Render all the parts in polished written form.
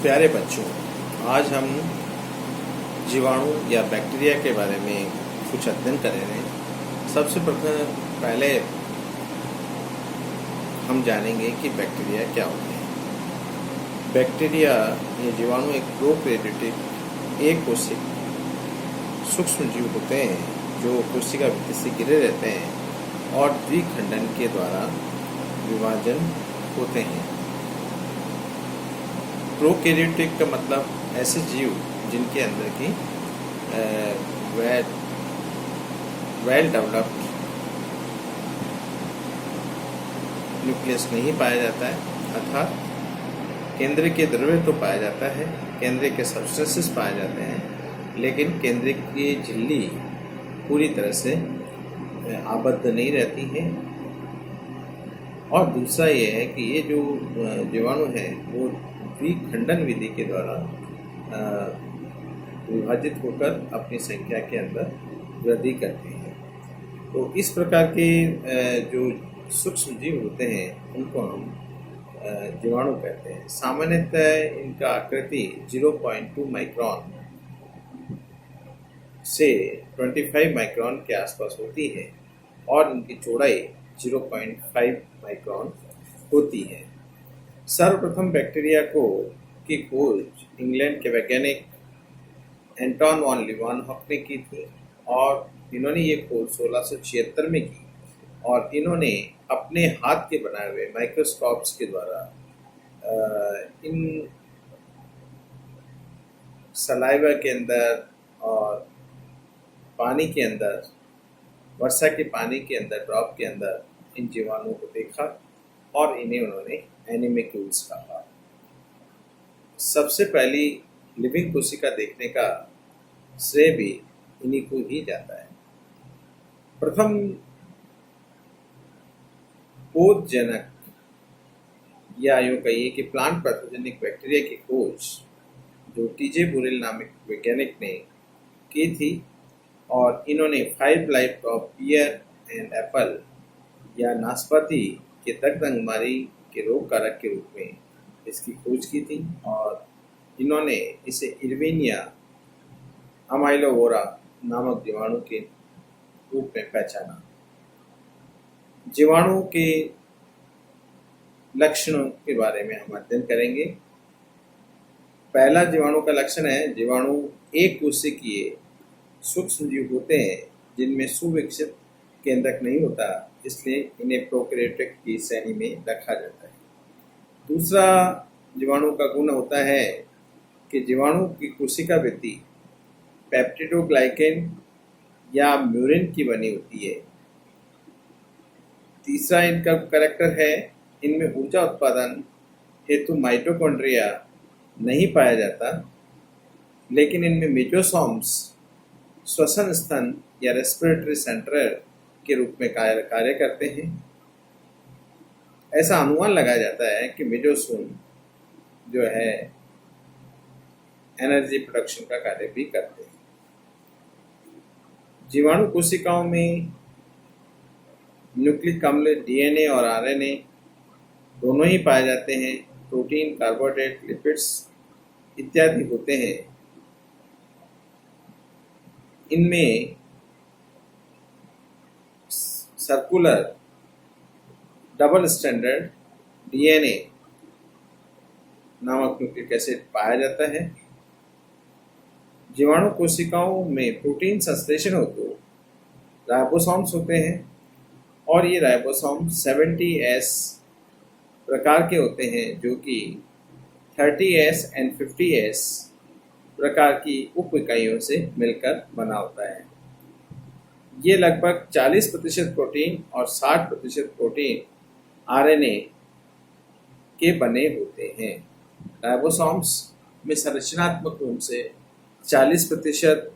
प्यारे बच्चों, आज हम जीवाणु या बैक्टीरिया के बारे में कुछ अध्ययन करेंगे। सबसे पहले हम जानेंगे कि बैक्टीरिया क्या होते हैं। बैक्टीरिया ये जीवाणु एक प्रोकैरियोटिक एक कोशिक सूक्ष्म जीव होते हैं जो कोशिका भित्ति से घिरे रहते हैं और द्विखंडन के द्वारा विभाजन होते हैं। प्रोकैरियोटिक का मतलब ऐसे जीव जिनके अंदर की वेल डेवलप्ड न्यूक्लियस नहीं पाया जाता है, अर्थात केंद्र के द्रव्य तो पाया जाता है, केंद्र के सब्सटेंसेस पाए जाते हैं, लेकिन केंद्र की झिल्ली पूरी तरह से आबद्ध नहीं रहती है। और दूसरा ये है कि ये जो जीवाणु है वो द्विखंडन विधि के द्वारा विभाजित होकर अपनी संख्या के अंदर वृद्धि करते हैं। तो इस प्रकार के जो सूक्ष्म जीव होते हैं उनको हम जीवाणु कहते हैं। सामान्यतः इनका आकृति 0.2 माइक्रोन से 25 माइक्रोन के आसपास होती है और इनकी चौड़ाई 0.5 माइक्रोन होती है। सर्वप्रथम बैक्टीरिया की खोज इंग्लैंड के वैज्ञानिक एंटोन वॉन लीeuwenhoek ने की थी और इन्होंने ये खोज 1676 में की और इन्होंने अपने हाथ के बनाए हुए माइक्रोस्कोप्स के द्वारा इन सलाइवा के अंदर और पानी के अंदर, वर्षा के पानी के अंदर, ड्रॉप के अंदर इन जीवाणुओं को देखा और इन्हें उन्होंने एनिमेक्यूल्स कहा। सबसे पहली लिविंग कोशिका देखने का श्रेय भी इन्हीं को ही जाता है। प्रथम पोधजनक या यूँ कहिए कि प्लांट पैथोजेनिक बैक्टीरिया की खोज जो टीजे बुरेल नामक वैज्ञानिक ने की थी और इन्होंने 5 life of pear and apple या नाशपाती के दगदगमारी के रोग कारक के रूप में इसकी खोज की थी और इन्होंने इसे इर्विनिया अमाइलोवोरा नामक जीवाणु के रूप में पहचाना। जीवाणु के लक्षणों के बारे में हम अध्ययन करेंगे। पहला जीवाणु का लक्षण है जीवाणु एक कोशिकीय सूक्ष्म जीव होते हैं जिनमें सुविकसित केंद्रक नहीं होता, इसलिए इन्हें प्रोकैरियोटिक की श्रेणी में रखा जाता है। दूसरा जीवाणु का गुण होता है कि जीवाणु की कोशिका भित्ति पेप्टिडोग्लाइकेन या म्यूरिन की बनी होती है। तीसरा इनका कैरेक्टर है इनमें ऊर्जा उत्पादन हेतु माइटोकॉन्ड्रिया नहीं पाया जाता, लेकिन इनमें मेजोसोम्स श्वसन स्तन या रेस्पिरेटरी सेंटर के रूप में कार्य करते हैं। ऐसा अनुमान लगाया जाता है कि मेजोसोम जो है एनर्जी प्रोडक्शन का कार्य भी करते हैं। जीवाणु कोशिकाओं में न्यूक्लिक अम्ल, डीएनए और आरएनए दोनों ही पाए जाते हैं। प्रोटीन, कार्बोहाइड्रेट, लिपिड्स इत्यादि होते हैं। इनमें सर्कुलर डबल स्टैंडर्ड डीएनए नामक न्यूक्लिक एसिड पाया जाता है। जीवाणु कोशिकाओं में प्रोटीन संश्लेषण होते राइबोसोम्स होते हैं और ये राइबोसोम 70S प्रकार के होते हैं जो कि 30S और 50S प्रकार की उप इकाइयों से मिलकर बना होता है। ये लगभग 40% प्रोटीन और 60% प्रोटीन आरएनए के बने होते हैं। राइबोसोम्स में संरचनात्मक रूप से 40%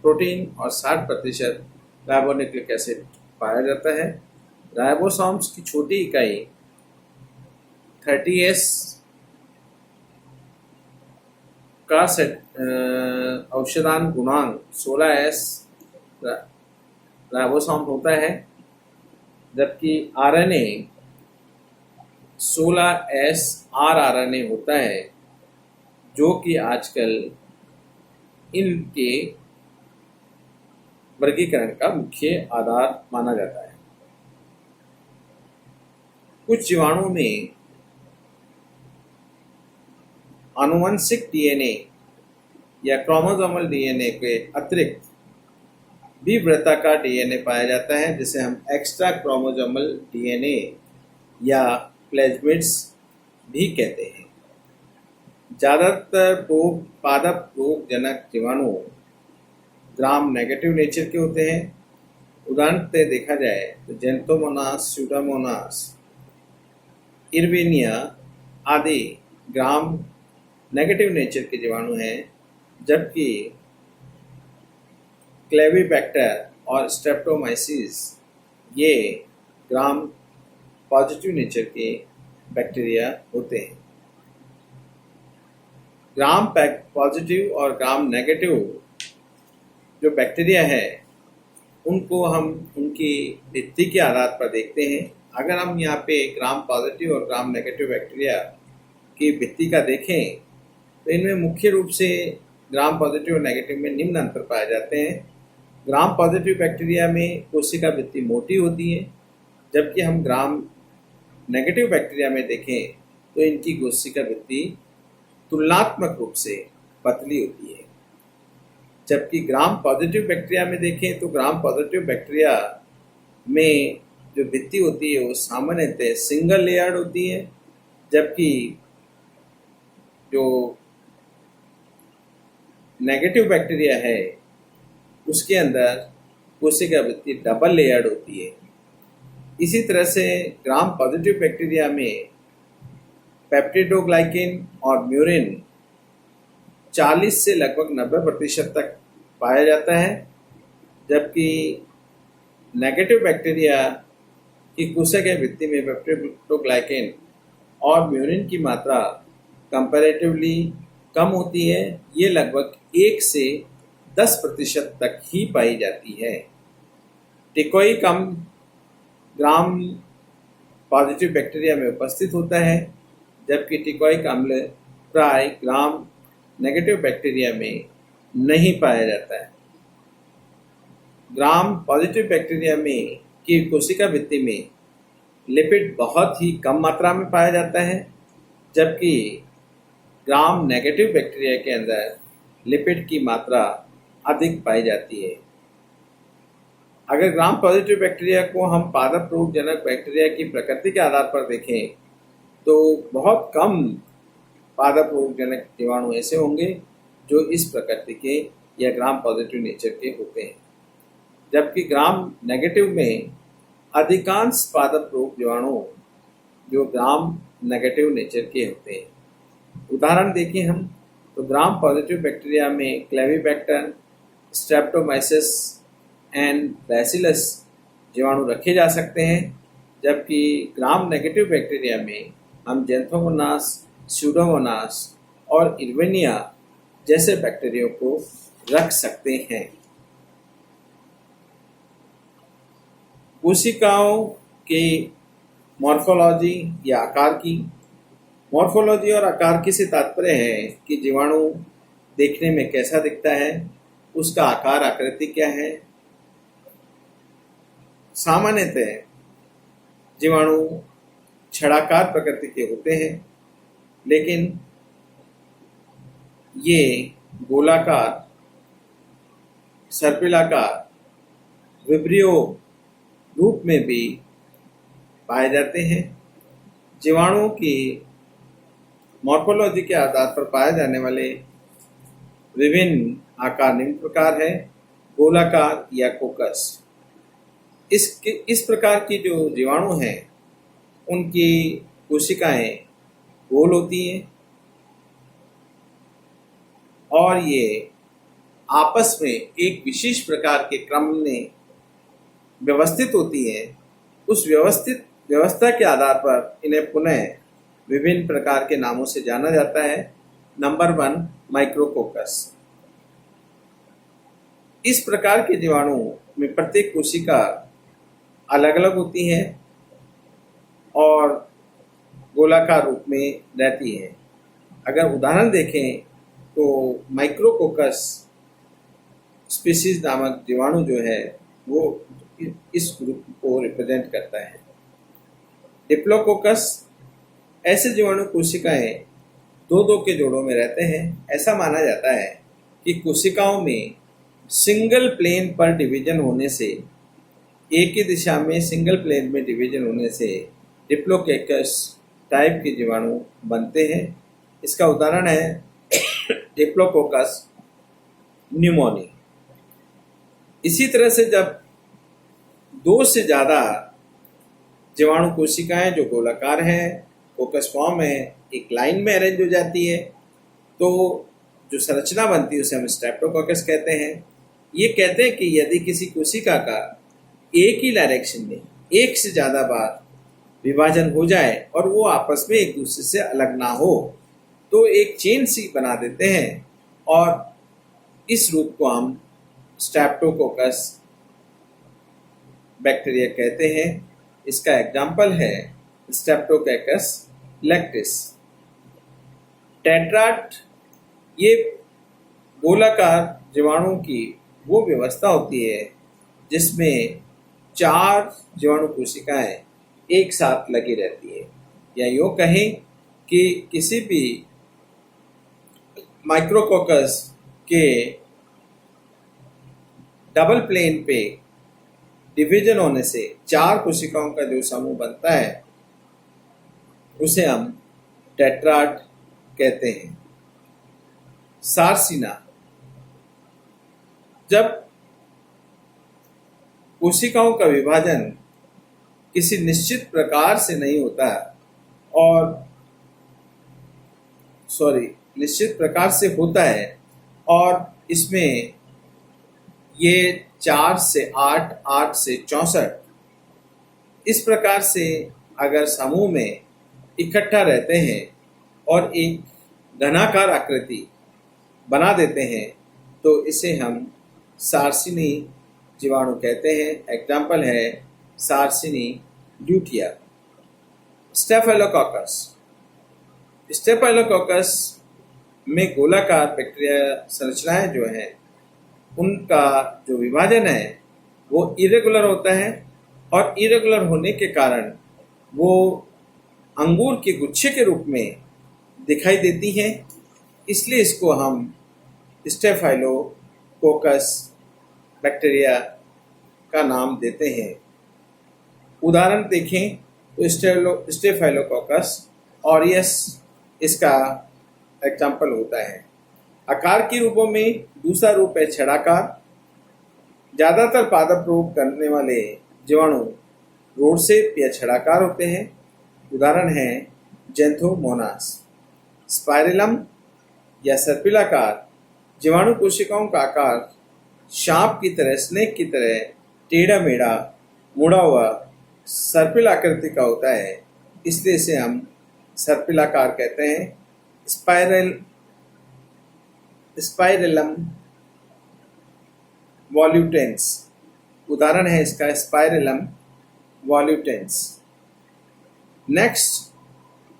प्रोटीन और 60% राइबोन्यूक्लिक एसिड पाया जाता है। राइबोसोम्स की छोटी इकाई 30S का औषधान गुणांक 16S राइबोसोम होता है, जबकि आरएनए 16S आरआरएनए होता है जो कि आजकल इनके वर्गीकरण का मुख्य आधार माना जाता है। कुछ जीवाणुओं में आनुवंशिक डीएनए या क्रोमोसोमल डीएनए के अतिरिक्त भी वृत्ताकार डीएनए पाया जाता है, जिसे हम एक्स्ट्रा क्रोमोसोमल डीएनए या प्लेज्मिड्स भी कहते हैं। ज़्यादातर पादप रोगजनक जीवाणु ग्राम नेगेटिव नेचर के होते हैं। उदाहरण से देखा जाए तो जेंथोमोनास, स्यूडोमोनास, इरविनिया आदि ग्राम नेगेटिव नेचर के जीवाणु हैं, जबकि क्लेविबैक्टर और स्ट्रेप्टोमाइसिस ये ग्राम पॉजिटिव नेचर के बैक्टीरिया होते हैं। ग्राम पॉजिटिव और ग्राम नेगेटिव जो बैक्टीरिया है उनको हम उनकी भित्ति के आधार पर देखते हैं। अगर हम यहाँ पे ग्राम पॉजिटिव और ग्राम नेगेटिव बैक्टीरिया की भित्ति का देखें तो इनमें मुख्य रूप से ग्राम पॉजिटिव और नेगेटिव में निम्न अंतर पाए जाते हैं। ग्राम पॉजिटिव बैक्टीरिया में कोशिका भित्ति मोटी होती है, जबकि हम ग्राम नेगेटिव बैक्टीरिया में देखें तो इनकी कोशिका भित्ति तुलनात्मक रूप से पतली होती है। जबकि ग्राम पॉजिटिव बैक्टीरिया में देखें तो ग्राम पॉजिटिव बैक्टीरिया में जो भित्ति होती है वो सामान्यतः सिंगल लेयर्ड होती है, जबकि जो नेगेटिव बैक्टीरिया है उसके अंदर कोशिका भित्ति डबल लेयर्ड होती है। इसी तरह से ग्राम पॉजिटिव बैक्टीरिया में पेप्टिडोग्लाइकेन और म्यूरिन 40 से लगभग 90% तक पाया जाता है, जबकि नेगेटिव बैक्टीरिया की कोशिका भित्ति में पेप्टिडोग्लाइकेन और म्यूरिन की मात्रा कंपैरेटिवली कम होती है। ये लगभग 1 से 10% तक ही पाई जाती है। टिकोइक अम्ल ग्राम पॉजिटिव बैक्टीरिया में उपस्थित होता है, जबकि टिकोइक अम्ल प्राय ग्राम नेगेटिव बैक्टीरिया में नहीं पाया जाता है। ग्राम पॉजिटिव बैक्टीरिया में की कोशिका भित्ति में लिपिड बहुत ही कम मात्रा में पाया जाता है, जबकि ग्राम नेगेटिव बैक्टीरिया के अंदर लिपिड की मात्रा अधिक पाई जाती है। अगर ग्राम पॉजिटिव बैक्टीरिया को हम पादप रोगजनक बैक्टीरिया की प्रकृति के आधार पर देखें तो बहुत कम पादप रोगजनक जीवाणु ऐसे होंगे जो इस प्रकृति के या ग्राम पॉजिटिव नेचर के होते हैं, जबकि ग्राम नेगेटिव में अधिकांश पादप रोग जीवाणु जो ग्राम नेगेटिव नेचर के होते हैं। उदाहरण देखें हम तो ग्राम पॉजिटिव बैक्टीरिया में क्लेविबैक्टर, स्ट्रेप्टोमाइसिस एंड बैसिलस जीवाणु रखे जा सकते हैं, जबकि ग्राम नेगेटिव बैक्टीरिया में हम जेंथोमोनास, स्यूडोमोनास और इरविनिया जैसे बैक्टीरिया को रख सकते हैं। कोशिकाओं के मॉर्फोलॉजी या आकार की मॉर्फोलॉजी और आकार की से तात्पर्य है कि जीवाणु देखने में कैसा दिखता है, उसका आकार आकृति क्या है। सामान्यतः जीवाणु छड़ाकार प्रकृति के होते हैं, लेकिन ये गोलाकार, सर्पिलाकार, विब्रियो रूप में भी पाए जाते हैं। जीवाणुओं की मॉर्फोलॉजी के आधार पर पाए जाने वाले विभिन्न आकार निम्न प्रकार है: गोलाकार या कोकस। इस प्रकार की जो जीवाणु हैं उनकी कोशिकाएं गोल होती हैं और ये आपस में एक विशेष प्रकार के क्रम में व्यवस्थित होती हैं। उस व्यवस्था के आधार पर इन्हें पुनः विभिन्न प्रकार के नामों से जाना जाता है। Number 1, micrococcus. इस प्रकार के जीवाणु में प्रत्येक कोशिका अलग अलग होती है और गोलाकार रूप में रहती है। अगर उदाहरण देखें तो माइक्रोकोकस स्पीशीज नामक जीवाणु जो है वो इस ग्रुप को रिप्रेजेंट करता है। डिप्लोकोकस ऐसे जीवाणु कोशिकाएं दो दो के जोड़ों में रहते हैं। ऐसा माना जाता है कि कोशिकाओं में सिंगल प्लेन पर डिवीजन होने से, एक ही दिशा में सिंगल प्लेन में डिवीजन होने से डिप्लोकोकस टाइप के जीवाणु बनते हैं। इसका उदाहरण है डिप्लोकोकस न्यूमोनी। इसी तरह से जब दो से ज़्यादा जीवाणु कोशिकाएं जो गोलाकार हैं, कोकस फॉर्म है, एक लाइन में अरेंज हो जाती है, तो जो संरचना बनती है उसे हम स्ट्रेप्टोकोकस कहते हैं। ये कहते हैं कि यदि किसी कोशिका का एक ही डायरेक्शन में एक से ज़्यादा बार विभाजन हो जाए और वो आपस में एक दूसरे से अलग ना हो तो एक चेन सी बना देते हैं और इस रूप को हम स्ट्रेप्टोकोकस बैक्टीरिया कहते हैं। इसका एग्जाम्पल है स्ट्रेप्टोकोकस लैक्टिस। टेट्राड ये गोलाकार जीवाणुओं की वो व्यवस्था होती है जिसमें 4 जीवाणु कोशिकाएं एक साथ लगी रहती है, या यूँ कहें कि किसी भी माइक्रोकोकस के डबल प्लेन पे डिवीजन होने से 4 कोशिकाओं का जो समूह बनता है उसे हम टेट्राड कहते हैं। सार्सिना, जब कोशिकाओं का विभाजन किसी निश्चित प्रकार से नहीं होता और निश्चित प्रकार से होता है और इसमें ये 4 से 8, 8 से 64 इस प्रकार से अगर समूह में इकट्ठा रहते हैं और एक घनाकार आकृति बना देते हैं तो इसे हम सार्सिनी जीवाणु कहते हैं। एग्जाम्पल है सार्सिनी ल्यूटिया। स्टेफाइलोकोकस, स्टेफाइलोकोकस में गोलाकार बैक्टीरिया संरचनाएं जो हैं उनका जो विभाजन है वो इरेगुलर होता है और इरेगुलर होने के कारण वो अंगूर के गुच्छे के रूप में दिखाई देती हैं, इसलिए इसको हम स्टेफाइलोकोकस बैक्टीरिया का नाम देते हैं। उदाहरण देखें तो स्टेफाइलोकोकस ऑरियस इसका एग्जाम्पल होता है। आकार के रूपों में दूसरा रूप है छड़ाकार। ज़्यादातर पादप रोग करने वाले जीवाणु रोडसेप या छड़ाकार होते हैं। उदाहरण है जेंथोमोनास। स्पाइरलम या सर्पिलाकार जीवाणु कोशिकाओं का आकार सांप की तरह, स्नेक की तरह टेढ़ा मेढ़ा मुड़ा हुआ सर्पिल आकृति का होता है, इसलिए इसे हम सर्पिलाकार कहते हैं। स्पाइरलम वॉल्यूटेंस, उदाहरण है इसका स्पाइरलम वॉल्यूटेंस। नेक्स्ट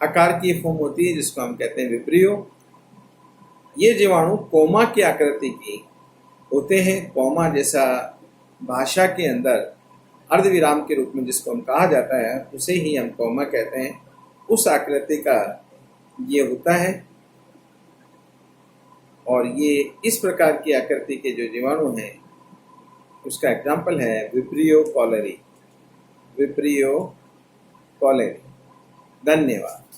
आकार की फॉर्म होती है जिसको हम कहते हैं विब्रियो। ये जीवाणु कोमा की आकृति की होते हैं। कोमा जैसा भाषा के अंदर अर्धविराम के रूप में जिसको हम कहा जाता है उसे ही हम कोमा कहते हैं। उस आकृति का ये होता है और ये इस प्रकार की आकृति के जो जीवाणु हैं उसका एग्जाम्पल है विब्रियो कॉलरी। Vibrio cholerae. धन्यवाद।